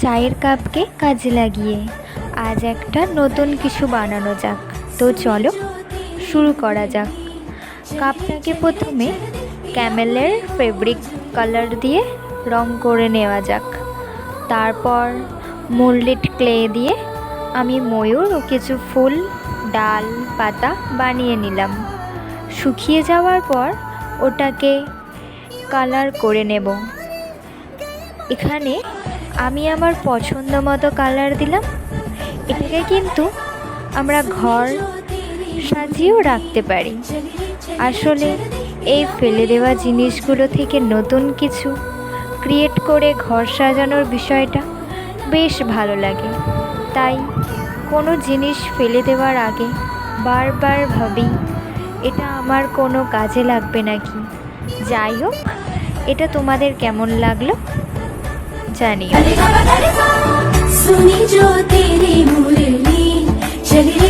চায়ের কাপকে কাজে লাগিয়ে আজ একটা নতুন কিছু বানানো যাক। তো চলো শুরু করা যাক। কাপটাকে প্রথমে ক্যামেলের ফেব্রিক কালার দিয়ে রং করে নেওয়া যাক। তারপর মোল্ডেড ক্লে দিয়ে আমি ময়ূর ও কিছু ফুল, ডাল, পাতা বানিয়ে নিলাম। শুকিয়ে যাওয়ার পর ওটাকে কালার করে নেব। এখানে আমি আমার পছন্দ মতো কালার দিলাম। এটাকে কিন্তু আমরা ঘর সাজিয়েও রাখতে পারি। আসলে এই ফেলে দেওয়া জিনিসগুলো থেকে নতুন কিছু ক্রিয়েট করে ঘর সাজানোর বিষয়টা বেশ ভালো লাগে। তাই কোনো জিনিস ফেলে দেওয়ার আগে বারবার ভাবি এটা আমার কোনো কাজে লাগবে নাকি। যাই হোক, এটা তোমাদের কেমন লাগলো জানিও। सुनी जो तेरी मुरली चली